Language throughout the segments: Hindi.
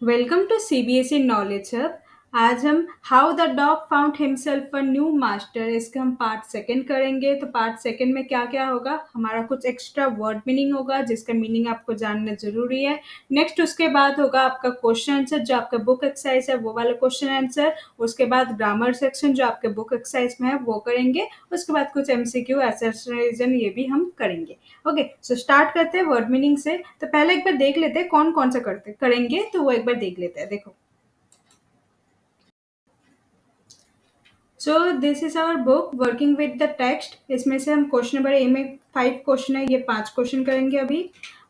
Welcome to CBSE knowledge hub. आज हम how the dog found himself a new master इसका हम पार्ट सेकंड करेंगे। तो पार्ट सेकंड में क्या क्या होगा, हमारा कुछ एक्स्ट्रा वर्ड मीनिंग होगा जिसका मीनिंग आपको जानना जरूरी है। नेक्स्ट उसके बाद होगा आपका क्वेश्चन आंसर, जो आपका बुक एक्सरसाइज है वो वाला क्वेश्चन आंसर। उसके बाद ग्रामर सेक्शन जो आपके बुक एक्सरसाइज में है वो करेंगे। उसके बाद कुछ एमसीक्यू एक्सरसाइज ये भी हम करेंगे। ओके, सो स्टार्ट करते हैं वर्ड मीनिंग से। तो पहले एक बार देख लेते हैं कौन कौन सा करते करेंगे, तो वो एक बार देख लेते हैं। देखो, so this is our book working with the text. इसमें से हम क्वेश्चन नंबर ए में 5 क्वेश्चन है, ये 5 क्वेश्चन करेंगे अभी।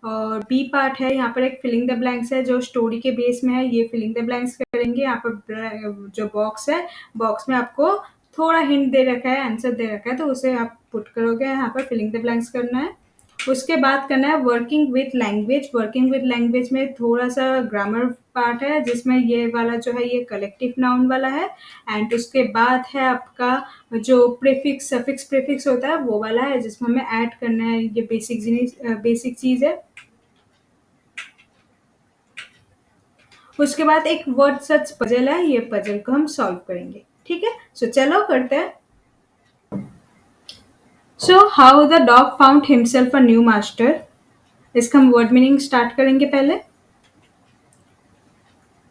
और बी पार्ट है, यहाँ पर एक फिलिंग द ब्लैंक्स है जो स्टोरी के बेस में है, ये फिलिंग द ब्लैंक्स करेंगे। यहाँ पर जो बॉक्स है, बॉक्स में आपको थोड़ा हिंट दे रखा है, आंसर दे रखा है, तो उसे आप पुट करोगे। यहाँ पर फिलिंग द ब्लैंक्स करना है। उसके बाद करना है working with language. Working with language में थोड़ा सा ग्रामर पार्ट है, जिसमें ये वाला जो है ये कलेक्टिव नाउन वाला है। एंड उसके बाद है आपका जो प्रीफिक्स सफिक्स प्रीफिक्स होता है वो वाला है, जिसमें हमें ऐड करना है। ये बेसिक चीज है। उसके बाद एक वर्ड सर्च पजल है, ये पजल को हम सॉल्व करेंगे। ठीक है, सो चलो करते हैं। So how the dog found himself a new master, इसका हम वर्ड मीनिंग स्टार्ट करेंगे पहले।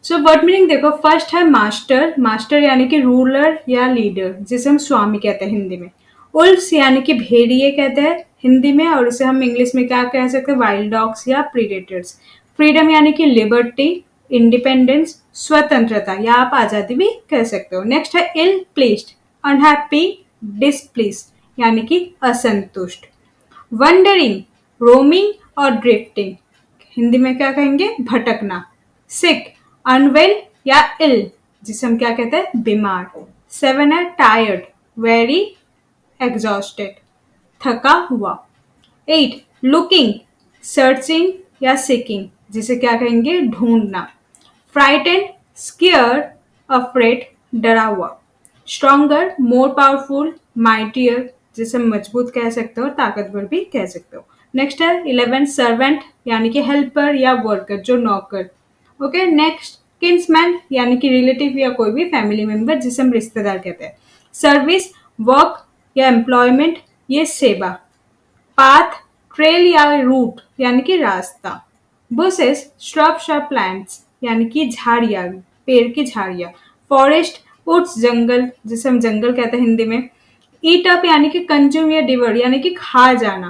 सो वर्ड मीनिंग देखो, फर्स्ट है मास्टर। मास्टर यानी कि रूलर या लीडर, जिसे हम स्वामी कहते हैं हिंदी में। उल्स यानी कि भेड़िए कहते हैं हिंदी में, और उसे हम इंग्लिश में क्या कह सकते हैं, वाइल्ड डॉग्स या प्रीडेटर्स। फ्रीडम यानी कि लिबर्टी, इंडिपेंडेंस, स्वतंत्रता, या आप आजादी भी कह सकते हो। नेक्स्ट है इल प्लेस्ड, अनहैप्पी, डिसप्लीस्ड यानी कि असंतुष्ट। वंडरिंग, रोमिंग और ड्रिफ्टिंग, हिंदी में क्या कहेंगे, भटकना। सिक, अनवेल या इल, जिसे हम क्या कहते हैं, बीमार। सेवन है टायर्ड, वेरी एग्जॉस्टेड, थका हुआ। एट लुकिंग, सर्चिंग या सीकिंग, जिसे क्या कहेंगे, ढूंढना। फ्राइटेंड, स्कियर, अफ्रेड, डरा हुआ। स्ट्रॉन्गर, मोर पावरफुल, माइटियर, जिसे मजबूत कह सकते हो, ताकतवर भी कह सकते हो। नेक्स्ट है 11 सर्वेंट यानी कि हेल्पर या वर्कर, जो नौकर। ओके, नेक्स्ट किन्समैन यानी कि रिलेटिव या कोई भी फैमिली मेंबर, जिसे हम रिश्तेदार कहते हैं। सर्विस, वर्क या एम्प्लॉयमेंट, ये सेवा। पाथ, ट्रेल या रूट यानी कि रास्ता। बुशेस, श्रब्स या प्लांट्स यानी कि झाड़ियाँ, पेड़ की झाड़ियाँ। फॉरेस्ट, वुड्स जंगल, जिसे हम जंगल कहते हैं हिंदी में। ईट अप यानी कि कंज्यूम या डिवर यानी कि खा जाना।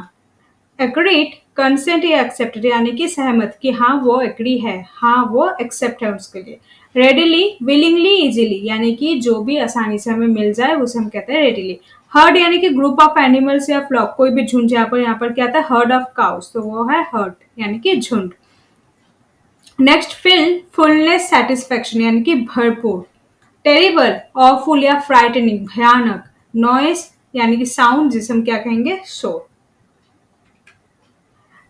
एग्रीड, कंसेंट या एक्सेप्टेड यानी कि सहमत, कि हाँ वो एग्री है, हाँ वो एक्सेप्ट है उसके लिए। रेडिली, विलिंगली, इजीली यानी कि जो भी आसानी से हमें मिल जाए उसे हम कहते हैं रेडिली। हर्ड यानी कि ग्रुप ऑफ एनिमल्स या फ्लॉक, कोई भी झुंड। यहाँ पर क्या आता है, हर्ड ऑफ काउस, तो वो है हर्ड यानी कि झुंड। नेक्स्ट फिल, फुलनेस, सेटिस्फेक्शन यानी कि भरपूर। टेरिबल, ऑफुल या फ्राइटनिंग, भयानक। नॉइस यानी कि साउंड, जिसे हम क्या कहेंगे, शोर।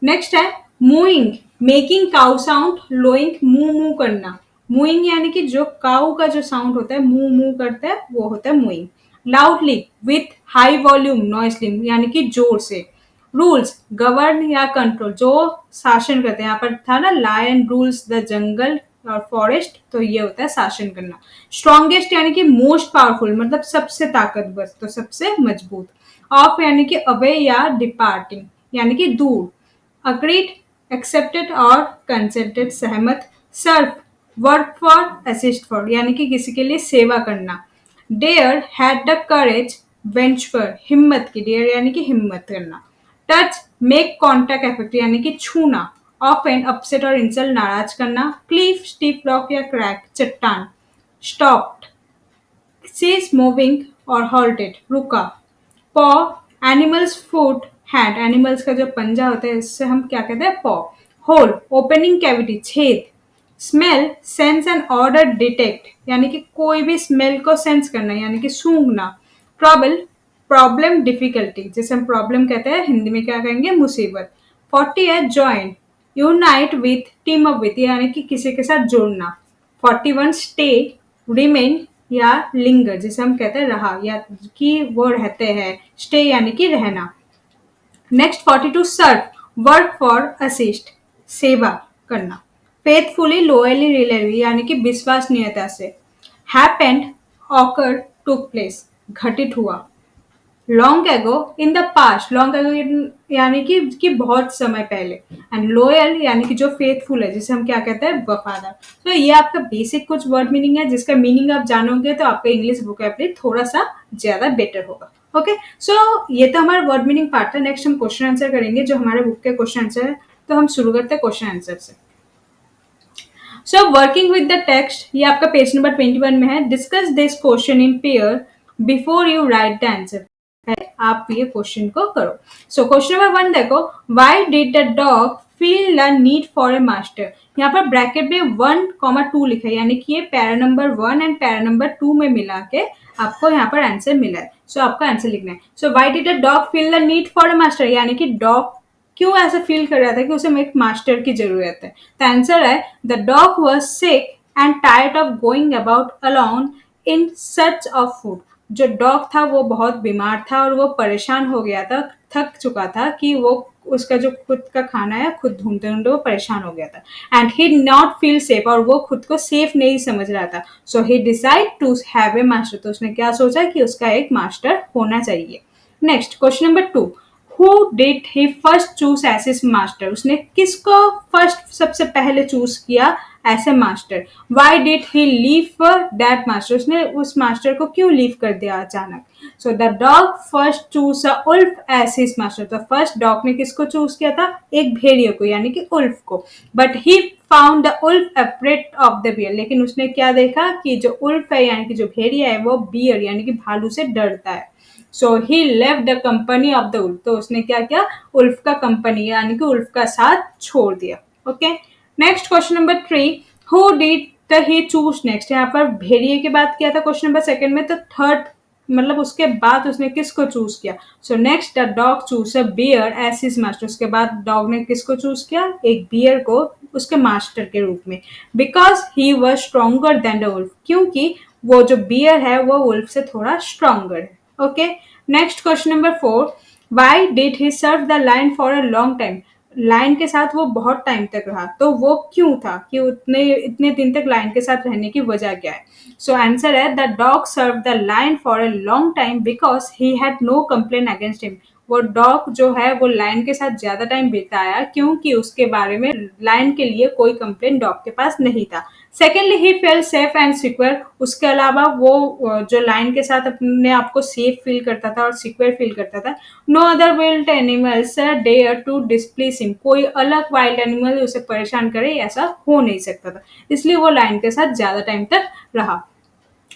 नेक्स्ट है मूइंग, मेकिंग काउ साउंड, लोइंग, मुंह मुंह करना। मूइंग यानी कि जो काउ का जो साउंड होता है, मुंह मुंह करता है, वो होता है mooing. Loudly, with high volume, noisily यानी कि जोर से। रूल्स, गवर्न या कंट्रोल, जो शासन करते हैं। यहाँ पर था ना, लायन रूल्स द जंगल और फॉरेस्ट, तो ये होता है शासन करना। स्ट्रॉन्गेस्ट यानी कि मोस्ट पावरफुल, मतलब सबसे ताकतवर, तो सबसे मजबूत। ऑफ यानी कि अवे या डिपार्टिंग यानी कि दूर। अग्रीड, एक्सेप्टेड और कंसेंटेड, सहमत। Serve, work for, assist for यानी कि किसी के लिए सेवा करना। Dare, had the courage, venture, हिम्मत की, डेयर यानी कि हिम्मत करना। टच, मेक कॉन्टैक्ट, इफेक्ट यानी कि छूना। ऑफेंड, अपसेट और इंसल्ट, नाराज करना। क्लीफ, स्टीप रॉक या क्रैक, चट्टान। स्टॉप्ड, सीज मूविंग और हॉल्टेड, रुका। पॉ, एनिमल्स फुट, हैंड, एनिमल्स का जो पंजा होता है इससे हम क्या कहते हैं, पॉ। होल, ओपनिंग कैविटी, छेद। Smell, sense and order, detect यानी कि कोई भी स्मेल को सेंस करना यानी कि सूंघना। ट्रबल, प्रॉब्लम, डिफिकल्टी, जिसे हम प्रॉब्लम कहते हैं हिंदी में क्या कहेंगे, मुसीबत। 40 है join, unite with, team up with यानी कि किसी के साथ जुड़ना। 41 स्टे, रिमेन या लिंगर, जिसे हम कहते हैं रहा या कि वो रहते हैं। स्टे यानी कि रहना। Next 42 serve, work for, assist, सेवा करना। फेथफुली लोयली रिलेवी यानी कि विश्वसनीयता से। हैपेंड ऑकर टुक प्लेस घटित हुआ। Long ago in the past, long ago यानी कि बहुत समय पहले। एंड लोयल यानी कि जो फेथफुल है, जिसे हम क्या कहते हैं, वफादार। तो ये आपका बेसिक कुछ वर्ड मीनिंग है, जिसका मीनिंग आप जानोगे तो आपका इंग्लिश वोकैबुलरी थोड़ा सा ज्यादा बेटर होगा। ओके, सो ये तो हमारा वर्ड मीनिंग पार्ट है। नेक्स्ट हम क्वेश्चन आंसर करेंगे, जो हमारे बुक के क्वेश्चन आंसर है। तो हम शुरू करते हैं क्वेश्चन आंसर से। So working with the text, ये आपका पेज नंबर 21 में है। Discuss this question in pair before you right the answer. आप ये क्वेश्चन को करो। सो क्वेश्चन नंबर 1 देखो, why did the dog feel the need for a master. यहाँ पर ब्रैकेट में 1,2 लिखा है, यानी कि ये para number 1 and para number 2 में मिला के आपको यहाँ पर आंसर मिला है। सो आपका आंसर लिखना है। So why did the dog feel the need for a master, यानी कि डॉग क्यों ऐसा फील कर रहा था कि उसे एक मास्टर की जरूरत है। तो आंसर है, the dog was sick and tired of going about alone in search of food. जो डॉग था वो बहुत बीमार था और वो परेशान हो गया था, थक चुका था कि वो उसका जो खुद का खाना है खुद ढूंढते ढूंढते वो परेशान हो गया था। And he not feel safe, और वो खुद को सेफ नहीं समझ रहा था। So he decide to have a master, तो उसने क्या सोचा कि उसका एक मास्टर होना चाहिए। Next question number 2, who did he first choose as his master. उसने किसको फर्स्ट सबसे पहले चूज किया as a master. Why did he leave that master, उसने उस मास्टर को क्यों लीव कर दिया अचानक। So the dog first choose a wolf as his master, तो फर्स्ट डॉग ने किसको चूज किया था, एक भेड़िए को, यानी कि उल्फ को। But he found the wolf afraid of the bear, लेकिन उसने क्या देखा कि जो उल्फ है यानी कि जो भेड़िया है वो बियर यानी कि भालू से डरता है। So he left the company of the wolf, तो उसने क्या किया, उल्फ का कंपनी यानी कि उल्फ का साथ छोड़ दिया। Okay, next question number 3, who did the he choose next. यहाँ पर भेड़िए की बात किया था क्वेश्चन नंबर 2 में, तो थर्ड मतलब उसके बाद उसने किसको चूज किया। So next the dog choose a bear as his master, उसके बाद डॉग ने किसको चूज किया, एक बियर को उसके मास्टर के रूप में। Because he was stronger than the wolf, क्योंकि वो जो बियर है वो उल्फ से थोड़ा स्ट्रोंगर है। Okay, next question number 4, why did he serve the line for a long time. Lion के साथ वो बहुत टाइम तक रहा, तो वो क्यों था, कि उतने इतने दिन तक लाइन के साथ रहने की वजह क्या है। सो आंसर है, the dog serve the line for a long time because he had no complain against him. वो डॉग जो है वो लाइन के साथ ज्यादा टाइम बिताया क्योंकि उसके बारे में लाइन के लिए कोई कंप्लेन डॉग के पास नहीं था। Secondly he fail safe and secure, उसके अलावा वो जो लाइन के साथ अपने आप को सेफ फील करता था और सिक्योर फील करता था। No other wild animals dare to displace him, कोई अलग वाइल्ड एनिमल उसे परेशान करे ऐसा हो नहीं सकता था, इसलिए वो लाइन के साथ ज्यादा टाइम तक रहा।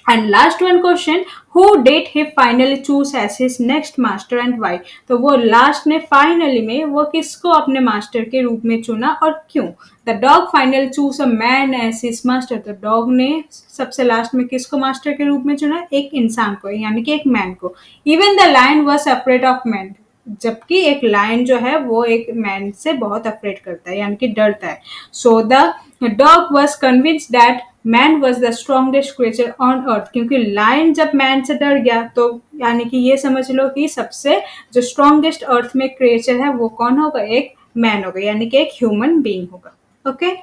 And last one question, who did he finally choose as his next master and why. तो वो लास्ट ने फाइनली में वो किसको अपने मास्टर के रूप में चुना और क्यों। The dog finally choose a man as his master, तो डॉग ने सबसे लास्ट में किसको मास्टर के रूप में चुना, एक इंसान को यानी कि एक मैन को। Even the lion was afraid of man, जबकि एक लायन जो है वो एक मैन से बहुत अफ्रेड करता है यानी कि डरता है। सो the dog was convinced that man was the strongest creature on earth, क्योंकि लायन जब मैन से डर गया तो यानी कि ये समझ लो कि सबसे जो स्ट्रॉन्गेस्ट अर्थ में क्रिएचर है वो कौन होगा, एक मैन होगा यानी कि एक ह्यूमन बीइंग होगा। ओके,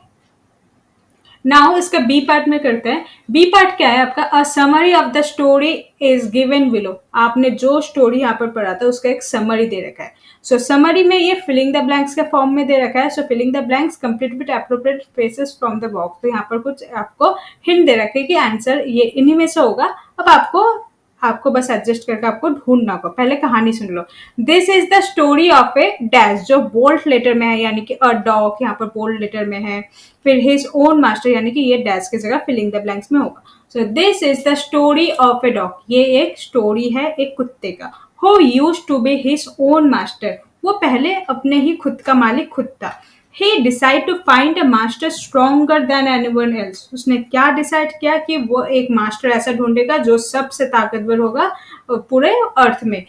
नाउ इसका बी पार्ट में करते हैं। बी पार्ट क्या है आपका, a summary of the story is given below. आपने जो स्टोरी यहाँ पर पढ़ा था उसका एक समरी दे रखा है। सो समरी में ये फिलिंग द ब्लैंक्स के फॉर्म में दे रखा है। So filling the blanks complete with appropriate spaces from the box. तो यहाँ पर कुछ आपको हिंट दे रखे कि आंसर ये इन्हीं में से होगा। अब आपको आपको बस एडजस्ट करके आपको ढूंढना होगा। पहले कहानी सुन लो। This is the story of a dash, जो बोल्ड लेटर में है यानी कि अ डॉग यहाँ पर बोल्ड लेटर में है। फिर हिज ओन मास्टर यानी कि ये डैश की जगह फिलिंग द ब्लैंक्स में होगा। So this is the story of a dog, ये एक स्टोरी है एक कुत्ते का। Who used to be his own master, वो पहले अपने ही खुद का मालिक खुद था। He decided to find a master stronger than anyone else. उसने क्या डिसाइड किया कि वो एक मास्टर ऐसा ढूंढेगा जो सबसे ताकतवर होगा पूरे अर्थ में।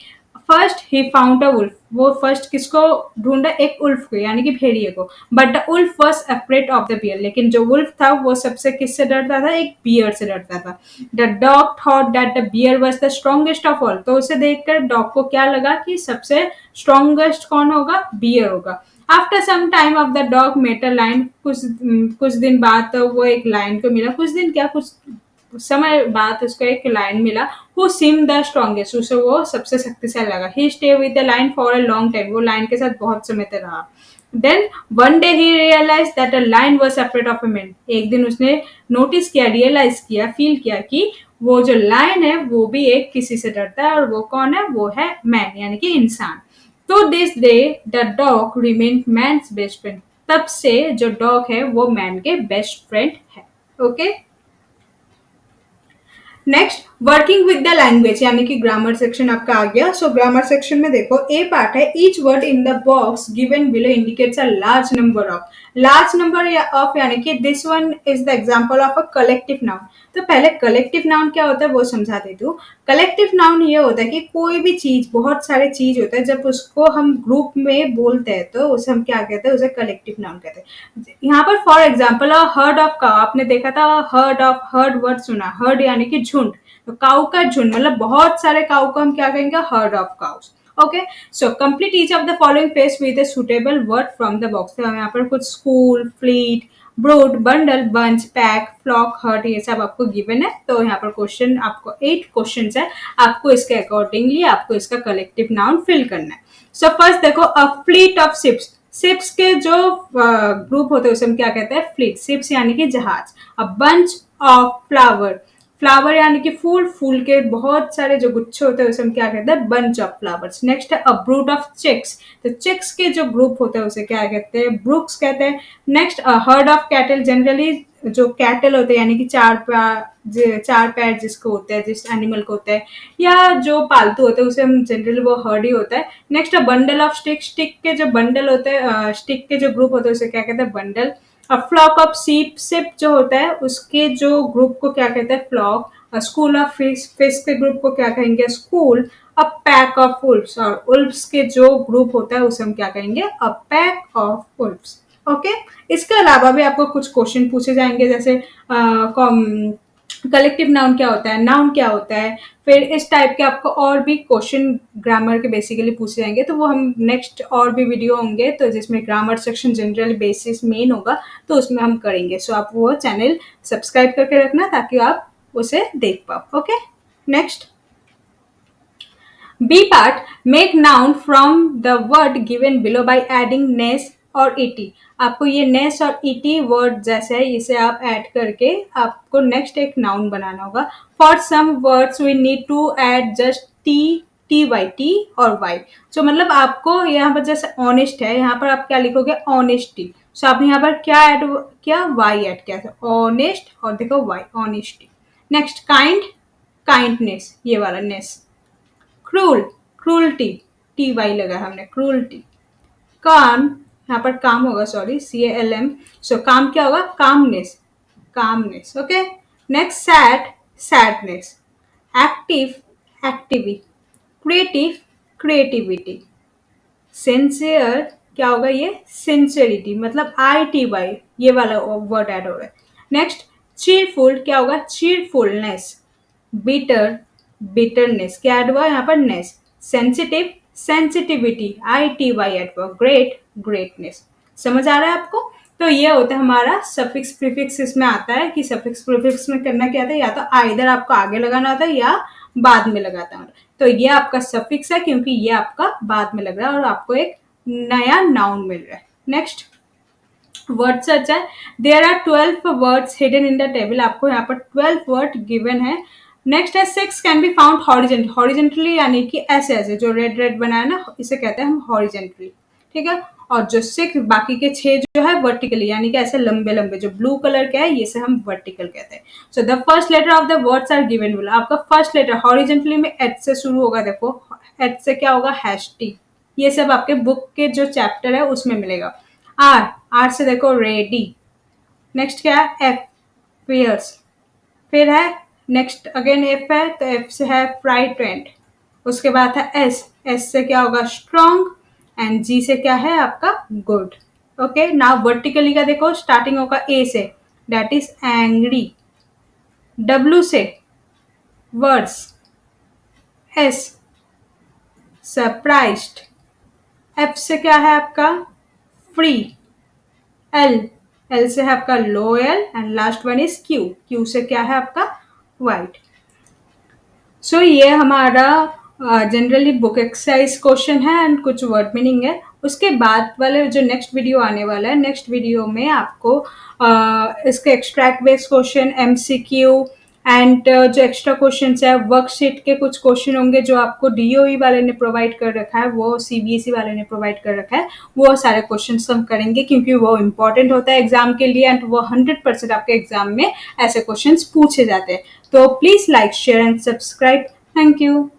First he found a wolf, वो फर्स्ट किसको ढूंढा, एक उल्फ को यानी कि भेड़िए को। But the wolf was afraid of the bear, लेकिन जो वुल्फ था वो सबसे किससे डरता था, एक बियर से डरता था। The dog thought that the bear was the strongest of all, तो उसे देखकर डॉग को क्या लगा कि सबसे स्ट्रॉन्गेस्ट कौन होगा, बियर होगा। After some time of the dog met a lion, कुछ दिन बाद तो वो एक लाइन को मिला, कुछ दिन क्या, कुछ समय बाद उसको एक लाइन मिला। हु सीम द स्ट्रॉन्गेस्ट, उसे वो सबसे शक्तिशाली लगा। He stay with the line for a long time, वो लाइन के साथ बहुत समय तक रहा। Then one day he realize that a line was separate of a man, एक दिन उसने नोटिस किया, रियलाइज किया, फील किया कि वो जो लाइन है वो भी एक किसी से डरता है, और वो कौन है, वो है मैन यानी कि इंसान। तो this day the dog remain man's best friend, तब से जो डॉग है वो मैन के बेस्ट फ्रेंड है। Okay, next working with the language यानी कि ग्रामर सेक्शन आपका आ गया। सो ग्रामर सेक्शन में देखो, ए पार्ट है, each word in the box given below indicates a large number of यानी कि this one is the example of a collective noun. तो पहले कलेक्टिव नाउन क्या होता है वो समझा देती हूँ। कलेक्टिव नाउन ये होता है कि कोई भी चीज, बहुत सारे चीज होता है, जब उसको हम ग्रुप में बोलते हैं तो उसे हम क्या कहते हैं, उसे कलेक्टिव नाउन कहते हैं। यहाँ पर for example heard of cow, आपने देखा था, हर्ड वर्ड सुना, हर्ड यानी कि झुंड, तो काउ का झुंड मतलब बहुत सारे काउ को हम क्या कहेंगे, herd of cows. Okay, so complete each of the following page with a suitable word from the box. तो यहाँ पर कुछ school, fleet, brood, bundle, bunch, pack, flock, herd, ये सब आपको गिवन है। तो यहाँ पर क्वेश्चन आपको 8 क्वेश्चन है, आपको इसके अकॉर्डिंगली आपको इसका कलेक्टिव नाउन फिल करना है। सो फर्स्ट देखो, a fleet of ships, ships के जो ग्रुप होते हैं उसे हम क्या कहते हैं, फ्लीट, शिप्स यानी कि जहाज। A bunch of flower, flower यानी कि फूल, फूल के बहुत सारे जो गुच्छे होते हैं उसे हम क्या कहते हैं, बंच ऑफ फ्लावर्स। नेक्स्ट है अ ब्रूड ऑफ चिक्स, तो चिक्स के जो ग्रुप होते हैं उसे क्या कहते हैं, ब्रूक्स कहते हैं। Next a herd of cattle, generally जो कैटल होते हैं यानी कि चार पैर जिसको होते हैं, जिस एनिमल को होता है या जो पालतू होते हैं उसे हम जनरली वो हर्ड ही होता है। Next a bundle of stick, stick के जो बंडल होते हैं, स्टिक के जो ग्रुप होते हैं उसे क्या कहते हैं, bundle. A flock of sheep, sheep जो होता है उसके जो ग्रुप को क्या कहते हैं, flock. A school of fish, fish के ग्रुप को क्या कहेंगे, school. A pack of wolves, और उल्फ्स के जो ग्रुप होता है उसे हम क्या कहेंगे, अ पैक ऑफ उल्फ्स। ओके, इसके अलावा भी आपको कुछ क्वेश्चन पूछे जाएंगे, जैसे कलेक्टिव नाउन क्या होता है, नाउन क्या होता है, फिर इस टाइप के आपको और भी क्वेश्चन ग्रामर के बेसिकली पूछे जाएंगे। तो वो हम नेक्स्ट और भी वीडियो होंगे तो जिसमें grammar section general basis main होगा, तो उसमें हम करेंगे। सो आप वो चैनल सब्सक्राइब करके रखना ताकि आप उसे देख पाओ। Okay, next B part, make noun from the word given below by adding ness और ईटी। आपको ये नेस और ईटी वर्ड जैसे है इसे आप ऐड करके आपको नेक्स्ट एक नाउन बनाना होगा। For some words we need to add just T और वाई। जो मतलब आपको यहाँ पर जैसे ऑनेस्ट है, यहाँ पर आप क्या लिखोगे, ऑनेस्टी। सो आपने यहाँ पर क्या ऐड किया, वाई ऐड किया, ऑनेस्ट और देखो Y, honesty. Next kind, kindness, ये वाला ness. Cruel, cruelty, T Y लगा है हमने, क्रूल्टी। काम, यहाँ पर काम होगा, सॉरी, CALM। सो काम क्या होगा, calmness, calmness. Okay, next sad, sadness. Active, activity. Creative, creativity. Sincere क्या होगा, ये सिंसियरिटी, मतलब ITY, ये वाला वर्ड ऐड हो रहा है। नेक्स्ट चीरफुल क्या होगा, चीरफुलनेस। बिटर, बिटरनेस, क्या ऐड हुआ यहाँ पर, नेस। सेंसिटिव, सेंसिटिविटी, ITY ऐड हुआ। Great, greatness. समझ आ रहा है आपको। तो ये होता है हमारा सफिक्स प्रीफिक्स, इसमें आता है कि सफिक्स प्रीफिक्स में करना क्या था, या तो आइदर आपको आगे लगाना होता है या बाद में लगाता है। तो ये आपका सफिक्स है क्योंकि ये आपका बाद में लग रहा है और आपको एक नया नाउन मिल रहा है। नेक्स्ट वर्ड सर्च है, there are 12 words hidden in the table. आपको यहाँ पर 12 वर्ड गिवन है। नेक्स्ट है 6 can be found horizontally, horizontally यानी कि ऐसे ऐसे जो रेड रेड बनाया ना, इसे कहते हैं हम हॉरिजेंटली। ठीक है, और जो 6 बाकी के 6 जो है वर्टिकली यानी कि ऐसे लंबे लंबे, जो ब्लू कलर के है ये से हम वर्टिकल कहते हैं। So the first letter of the words are given below. आपका फर्स्ट लेटर हॉरिजेंटली में एच से शुरू होगा, देखो एच से क्या होगा, हैश-टी। ये सब आपके बुक के जो चैप्टर है उसमें मिलेगा। आर, आर से देखो रेडी। नेक्स्ट क्या है, एफ, फियर्स। फिर है नेक्स्ट अगेन एफ है, तो एफ से है फ्राइटेंड। उसके बाद है एस, एस से क्या होगा, स्ट्रॉन्ग। एंड जी से क्या है आपका, गुड। ओके, नाउ वर्टिकली का देखो, स्टार्टिंग होगा ए से, दैट इज एंग्री। डब्ल्यू से वर्ड्स, एस सरप्राइज्ड। एफ से क्या है आपका, फ्री, एल, एल से है आपका loyal and last one is Q, Q से क्या है आपका वाइट। सो ये हमारा जनरली बुक एक्सरसाइज क्वेश्चन है एंड कुछ वर्ड मीनिंग है। उसके बाद वाले जो नेक्स्ट वीडियो आने वाला है, नेक्स्ट वीडियो में आपको इसके extract based question, MCQ and जो एक्स्ट्रा क्वेश्चन है वर्कशीट के कुछ क्वेश्चन होंगे जो आपको डीओई वाले ने प्रोवाइड कर रखा है, वो सीबीएसई वाले ने प्रोवाइड कर रखा है, वो सारे क्वेश्चन हम करेंगे क्योंकि वो इंपॉर्टेंट होता है एग्जाम के लिए एंड वो 100% आपके एग्जाम में ऐसे क्वेश्चन पूछे जाते हैं। तो please like share and subscribe. Thank you.